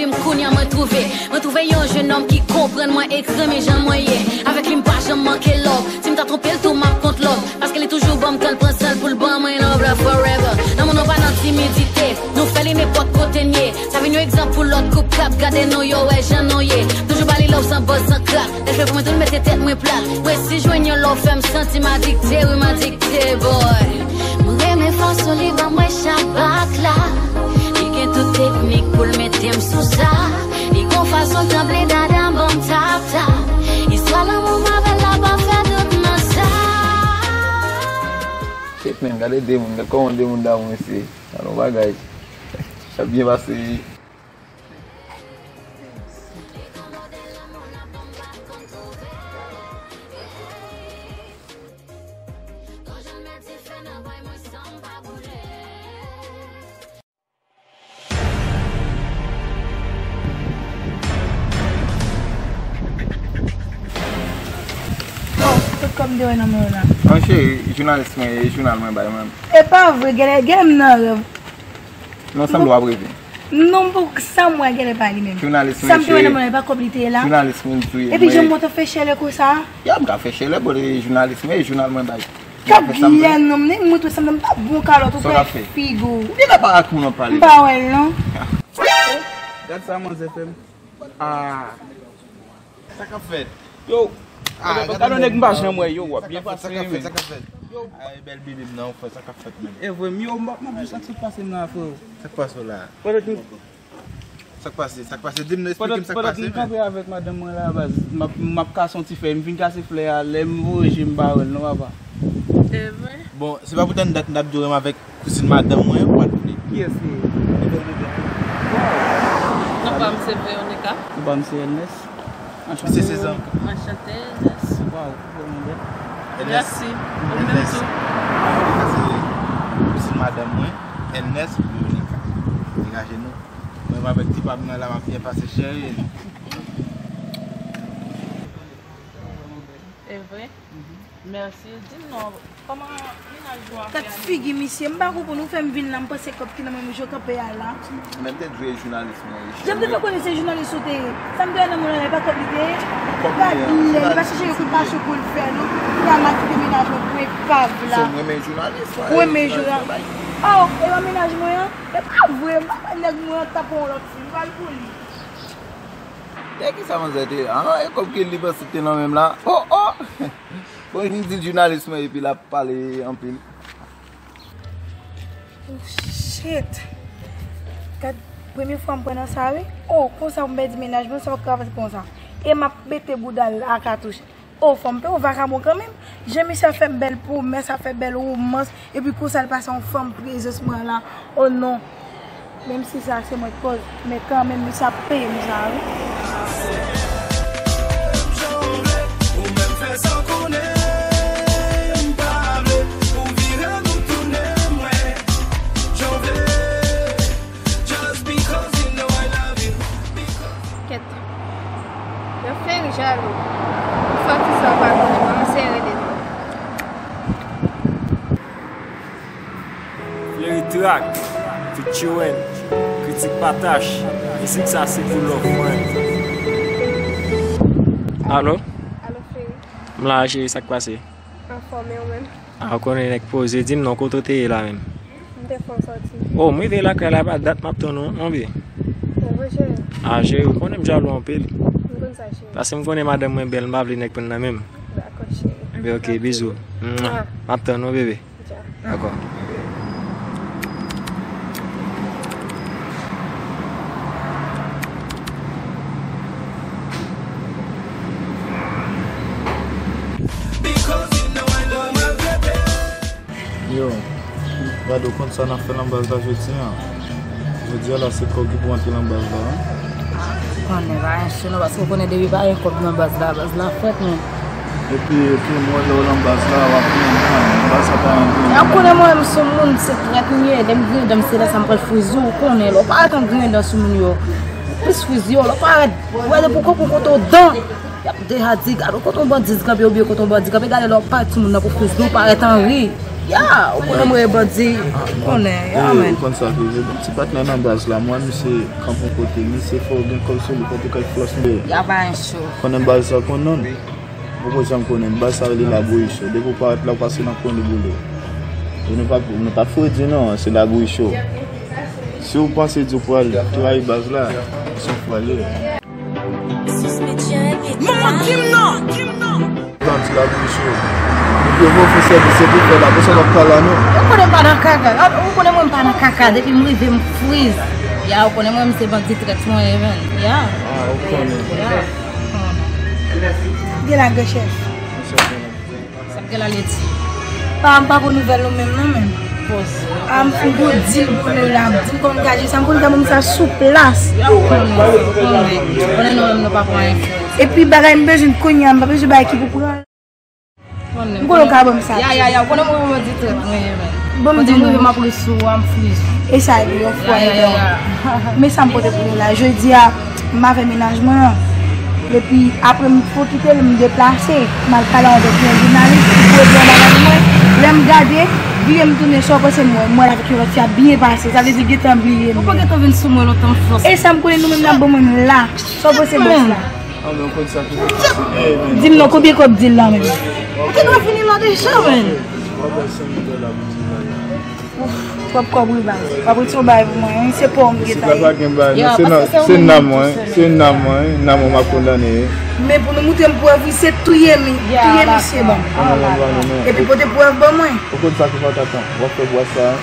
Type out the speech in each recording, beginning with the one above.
dit m'kounia m'a trouvé un jeune homme qui comprend moi écrit mes gens moyen avec lui pas jamais manquer love si m't'a trompé le tout m'a contre love parce qu'elle est toujours bonne quand elle prend seul pour le bon moi love forever non mon pas dans timidité nous fait les n'importe côté nier ça vient un exemple pour l'autre coupe cap garder nous yo ouais j'en noyé toujours bali love sans boss sans clap elle fait pour moi tout mettre tête moi plat ouais si joigne love femme senti m'a dicté oui m'a dicté boy moi mes forces libres moi chaque là il toute technique pour le mettre sous ça il qu'on façon trembler d'un bon tap tap histoire l'amour m'avait là-bas fait tout dans ça c'est même regardez des monde comment des monde là ici alors bagage ça bien passé Comme de nan mon là. Anche journaliste mais journal moi bay même. Et pas vrai, gèlè nan rêve. Non ça me doit rêver. Non pour ça moi gèlè pas lui même. Journaliste ça me doit nan pas compliqué là. Journaliste même tout. Et puis je monte faire chez le comme ça. Ya me fait chez le bon journaliste mais journal moi bay. Bien non mais moi tout ça me pas bon calor tout fait figo. Il n'a pas à nous parler. Pas ouais non. Regarde ça mon FM. Ah. Ça qu'a fait. Yo. Quand on est marché moi yo bien ça qu'a fait. Yo, ay belle bibi non fait ça qu'a fait même. Et vrai mieux m'a ça se passe là frère. Ça passe là. Ça passe dis-moi explique ça passe. Quand avec madame moi là base m'a cassé un petit fait, me vinn casser fleur, les régime barrel non va pas. C'est vrai. Bon, c'est pas pour une date d'abdou avec cousine madame moi ou pas. Qui est-ce? Non pas c'est Véronica. Bon c'est Ernest. C'est 16 ans. Enchanté. Wow, merci. C'est madame moi, Ernest Véronica. Dégagez-nous. Moi avec petit papa là m'a bien passé chérie. C'est vrai. Merci. Dis-nous comment ménage doit Cette fille monsieur m'pa pour nous faire venir là me penser comme qui dans même jour camper là. Même peut-être jouer journaliste moi. J'aime pas connaître ces journalistes sauter. Ça me donne mon là pas compliqué. Pas chercher le coup de marché pour le faire non. Il y a ma déménagement pour pas là. C'est moi mes journalistes. Oui mais journaliste. Oh, et aménagement c'est pas vrai, pas nèg moi tapon l'autre fille, va le pour lui. Dès que ça m'a dit ah et comme qu'il libre c'était non même là. Oh. Bon, il dit journalisme et puis il a parlé en pile. Oh shit. Quand première fois je prends ça, oh, comme ça, je me dis ménagement, ça va faire comme ça. Et je mets boudal à cartouche. Oh, femme, on va ramener quand même. J'aime ça fait belle promesse, ça fait belle romance. Et puis, quand ça passe en femme prise ce moment-là, oh non. Même si ça, c'est moi qui cause, mais quand même, ça paye, ça. Jaloux. Une fois que ça va, on va serrer les Le track, featuring, critique partage, et c'est que ça c'est pour l'offre. Allô? Allô, Ferry? Là, j'ai ça qui passe. Informé ou même? Ah, on est posé, dis non, côté t'es là même. On te fait sortir. Oh, moi, je suis là, que là, date m'a ton on vient. On va gérer. Ah, j'ai connais jaloux en pile. Ça, chérie. Parce que je connais madame moi belle, je vais venir pour nous même. D'accord, chérie. Ok, bisous. M'attends, non, bébé. D'accord. Yo, regarde compte ça n'a fait l'emballage là je dis là c'est quoi qui pour entrer l'emballage là. On est pas sinon parce qu'on connaît depuis pas encore dans base là fait non. Et puis moi là l'emballage là on va ça pas. On connaît moi même ce monde c'est très bien dem c'est là ça me prend fusil on connaît là pas tant grand dans ce monde yo. Plus fusil là pas ouais pourquoi pour qu'on dedans. Des hadiga quand on bandit capé ou bien quand on bandit capé garder leur pas tout monde pour fusil pas être en rire. Ya, ou konen mwen bandi. Konen, ya men. Kon sa ke, ti patnen nan baz la, mwen mi se kampon kote, mi se fò gen konsol, kote kal flos mbe. Ya ba en show. Konen baz sa konon, pou jam konen, baz sa li la bouy show, de pou pat la pase nan konen boule. Nou pa fò di non, se la bouy show. Si ou panse di pou al, ki ray baz la, son fò ale. Maman, kim nan? Quand la bouy show. Yo vou fò se pou fè la, pou se wap pala nou. Ou konen pa nan kaka, ou konen mwen pa nan kaka, depi mwen ve mfriz. Ya, ou konen mwen mse bandi tretman even. Ya. Ou konen. Ya. Gè la gè chef. Sap gè la leti. Pa pou nouvel nou men nan men. Pos. Am fin go dil pou nou la. Dim kon gaje, sam kon gamon sa sou plas. Ya, ou konen. Konen nou pa kwa influence. E pi bagay mbejou konya, mbejou bagay ki pou pran. Mwen konon ka bom sa. Ya, konen mwen di tretman even. Bom Mwen di di nou. mwen apre sou, am friz. E sa yon fwa Ya. Me sa mpote pou nou la. Je di a, ma fe menajman. E pi apre m fò kite, m deplase. Mal kala an dek yon jounalist. Pou e blan bagay mwen. Lem gade, biye m toune so pase mwen. Mwen avek yon roti a biye pase. Sa de di getan biye mwen. Mwen getan vin sou mwen lotan fos. E sa m konen nou men nan bon mwen la. So pase bos la. Mwen kon sa ke. Dim nou koubye kop dil la men. Mwen ke dwa fini la deja men. Kop wou ba. Wap wou tou ba ev mwen. Se pou m Se getan. pa gen ba, se nam mwen, nam mwen ma kondane. Men pou nou mouten pou ev, se touye mi. Touye mi se bon. E pi pote pou ev bon mwen. Ou kon sa ki pat atan, wap fe bwa sa.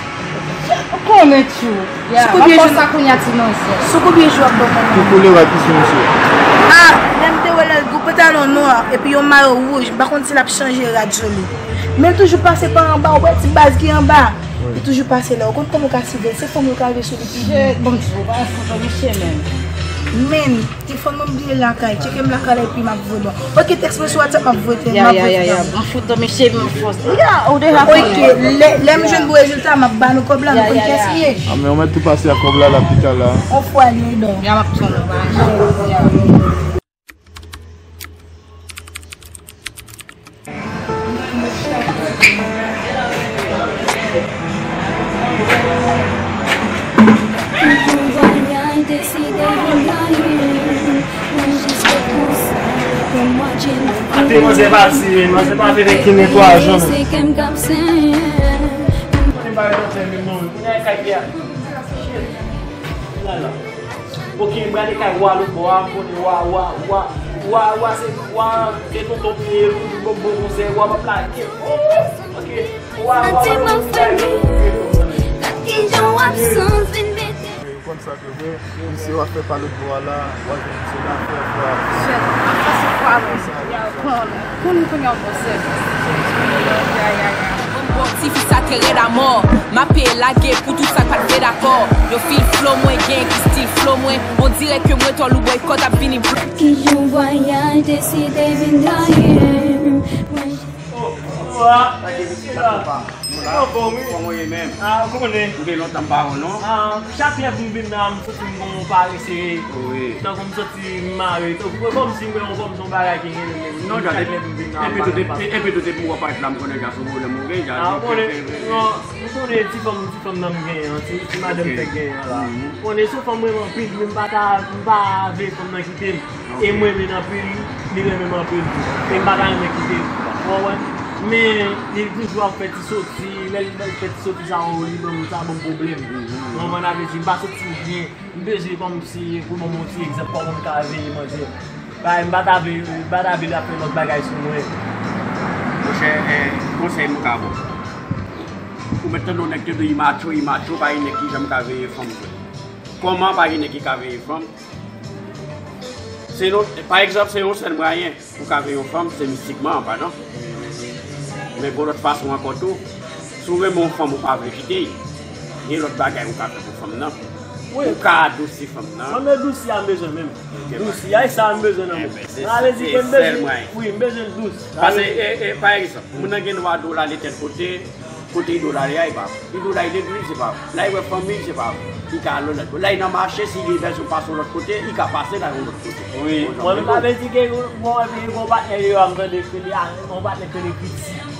Konen chou. Ya, Soukou wap sa kounyati nan se. Sou koubye jou ap bon mwen. Ki pou le wap isi msye. Lem te wè lè goup pantalon noir e pi yon maro rouge, bakon ti la ap chanje radyo li. Men toujou pase pa an ba, wè ti baz ki an ba. E toujou pase la, wakon kon mou ka sidel, se fon mou ka ve sou li pi. Bon chou, ba fon mi che men. Men, ti fon mou mbiye lakay, cheke m lakay epi map vodon. Ok, teks mè sou WhatsApp map vote. Ya. Mwen foto mi che men fos. Ya, ou de la Ok, lem jen bo rezultat map ban nou kob la, mwen kon kesye. Ame ou met tou pase a kob la la pita la. On fwa li don. Ya map ton nou ba. Ya. Ate mwen se basi, mwen se pa vere ki netwaj an. Mwen Mwen ba yon ten men moun, mwen yon kay piya. Lala. Ok, mwen gade kay walo bo an, wa se ton piye, bon se, wa pa plake. Ok, wa. Kon sa ke ve, mse wap fe palo bwa la, wap mse la fe fwa. Si fi sa tere da mor, ma pe lage pou tout sa pat fe d'akor. Yo fil flow mwen gen ki stil flow mwen, on dire ke mwen ton lou boykot ap vini. Ki joun voyaj deside vin daye. Mwen men. Mwen gen lontan baron non? Chak lev mwen bin nan mwen soti mwen pare sere. Tan kon mwen soti mare. Kom si mwen kon son bagay ki gen mwen. Non jade lev mwen bin nan. Epe dote mwen wapat la mwen konen jaso mwen mwen gen. Mwen konen ti fom nan mwen gen. Ti madem te gen. Mwen konen sou fom mwen mwen pil. Mwen ba ve fom nan kitem. E mwen men apil. Ni men mwen apil. E mwen baka mwen kitem. Men, li toujwa fè ti soti, lè li fè ti soti sa ou li bon problem. Mwen avè di, mba soti vyen, mbeje kom si pou mwen moti eksept pou mwen ka avè yi manje. Mbata avè la fè lòt bagay sou mwen. Konsey mwen ka bon. Ou meten nou nek te do yi macho, pa yi neki jem ka avè yi fòm. Koman pa yi neki ka avè yi fòm? Par exemple, se yon sen mwayen pou ka avè yi fòm, se mistikman, pa non? Men bon lot fason ankon tou, souve moun fòm ou pa vle kite yi. Yon lot bagay ou ka fè pou fòm nan. Ou ka adousi fòm nan. Mwen dousi an bezen men. Dousi, a yi sa an bezen nan mwen. Se sel mwen. Oui, bezen dousi. Pase, par exemple, moun nan gen wado la li ten kote yi do la li a yi pa. Yi do la yi degri se pa. La yi we fòmi se pa. Yi ka alon let. La yi nan mache si yi ven sou pason lot kote, yi ka pase la yon lot kote. Oui, mwen pa ven si gen yon batne yo an gade kweni, yon batne kweni kiti.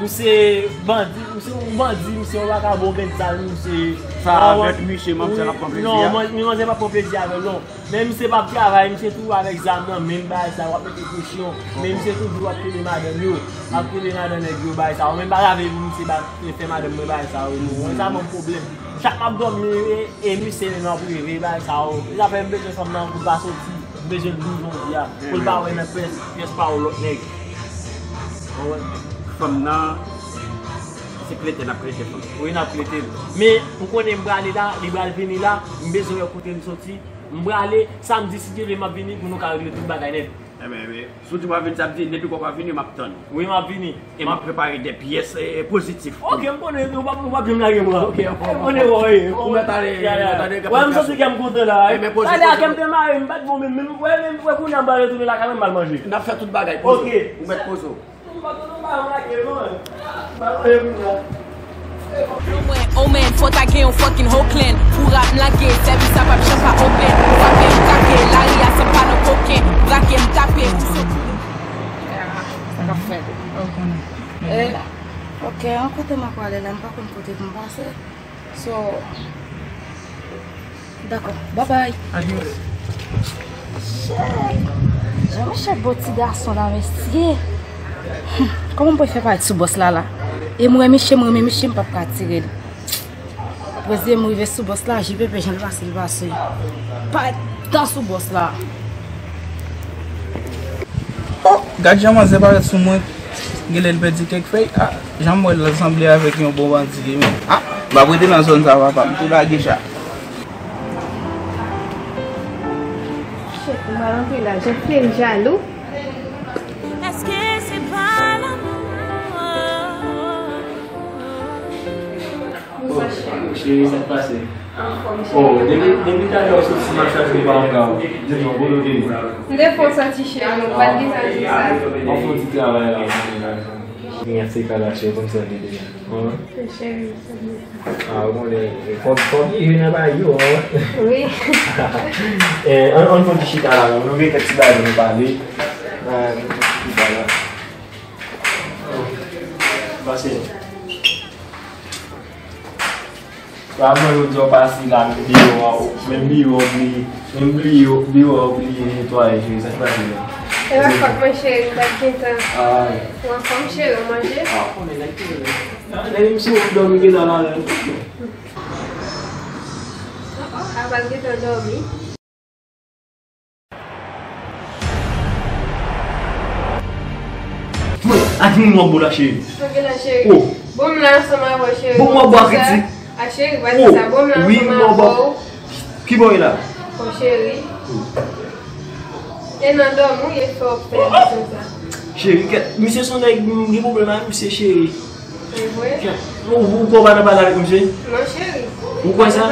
c'est bandit, c'est un bandit, c'est un vagabond mental, c'est ça avec monsieur, moi c'est pas pour plaisir. Non, moi c'est pas pour plaisir avec non. Même c'est pas travail, c'est tout avec ça non, même bah ça va mettre pression, même c'est tout droit que les madame yo, après les madame yo bah ça, même pas avec c'est pas fait madame bah ça, ça mon problème. Chaque fois dormir et monsieur non pour rêver bah ça, ça fait besoin de femme pour pas sortir, besoin de 12 ans pour pas avoir une pièce pas au l'autre nègre. Femme là, c'est que l'État n'a prêté femme. Oui, n'a prêté. Mais pour qu'on ait aller là, les bras venir là, je besoin de côté de sortir. Je aller samedi si Dieu m'a venir pour nous carrer tout bagaille. Eh bien, si tu vas venir samedi, depuis qu'on va venir, m'a attendre. Oui, m'a venir. Et m'a préparé des pièces positives. OK, on va bien la moi. OK, on est ouais. On va aller. Ouais, je suis comme content là. Allez, à comme te marrer, me battre même ouais qu'on a barré tout là quand même mal manger. On a fait toute bagaille. OK. Vous mettre pause. Oh man, faut taguer un fucking Oakland. Pour rap laguer, service à pas chapa open. Frappé, taguer, l'arrière, c'est pas le coquin. Braquer, taper. Ça va faire. Ok, en côté ma quoi, là, pas comme côté comme passer. So, d'accord, bye bye. Adieu. Jean-Michel, beau petit garçon là, monsieur. Comment on peut faire partie de ce boss là? Et moi, Michel, je ne peux pas tirer. Après, je vais sur ce boss là, je vais pas le passer. Pas dans ce boss là. Oh, regarde, j'ai pas sur moi. Je vais le dire quelque chose. Ah, j'ai l'assemblée avec un bon bandit. Ah, bah, vous êtes dans la zone, ça va pas. Tout la guicha. Chef, on va rentrer là. J'ai fait le jaloux. Est-ce que c'est pas l'amour? Chérie, ça passe. Oh, depuis ta l'heure, c'est si ça je vais pas encore. Je vais vous le dire. Des fois, ça t'y chérie, on va dire ça. On fait un petit travail là. Merci, Kalaché, comme ça, déjà. Chérie, Ah, bon, il faut dire, il n'y a pas eu. oui. On fait du chita là, on veut que tu vas nous parler. Voilà. Passez. Moi, je dois passer là, même bio nettoyer, ça se passe bien. Et la fois que mon chéri va quitter, Ah, ma femme chérie, on mange. ah, on est là. Là, il me semble que dormir dans la Avant de dormir. Dis-moi, bon, la chérie. Ok, la chérie. Oh. Bon, là, ça m'a va chérie. Bon, moi, boire critique. Ah, chérie, va dire ça. Bon, là, oui, ça m'a moi, va. boire. Qui boit là? Mon chéri. Et non, dormir, il est fort faire comme ça. Chérie, monsieur son avec des problèmes avec monsieur chérie. Oui. Vous ne pouvez pas parler avec monsieur? Non, chérie. Pourquoi ça?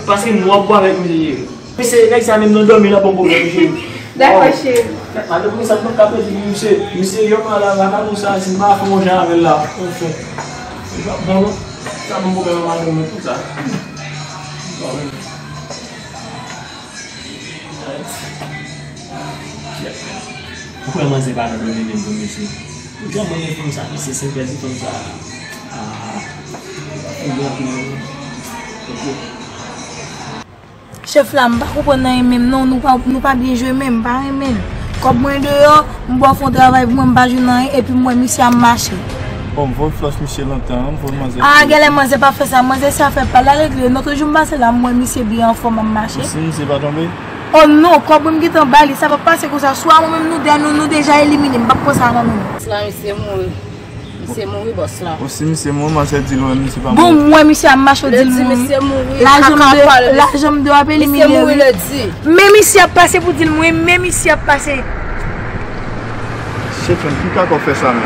Parce que moi, je bois avec monsieur. Mais c'est là que ça même non dormir là pour problème chérie. D'accord, chérie. Alors, ça peut pas dire monsieur, monsieur, il y a pas la vacances ou ça, c'est ma femme manger avec là. Bon, ça me problème avec tout ça. Pourquoi moi c'est pas donner même pour monsieur? Pourquoi moi je fais ça? C'est simple comme ça. Chef là, je ne comprends pas même non, nous pas bien jouer même, pas même. Comme moi dehors, je vais faire un travail pour moi, je ne et puis moi, monsieur a marché. Bon, je vais flash monsieur longtemps, je vais manger. Ah, galère, moi, c'est pas fait ça, moi, ça fait pas la règle. Notre jour, c'est là, moi, monsieur bien en forme à marcher. Si, monsieur va tomber? Oh non, quand vous me dites en bas, ça va passer comme ça. Soit moi-même, nous déjà éliminés, je ne vais pas ça dans nous. Cela, c'est mourir. C'est mourir, boss là. Aussi, monsieur, moi, je dis non, monsieur pas bon, moi, monsieur a marché, dit monsieur mourir. La jambe de appeler éliminer. Monsieur mourir le dit. Même ici a passé pour dire moi, même ici a passé. Chef, qui a fait ça, même?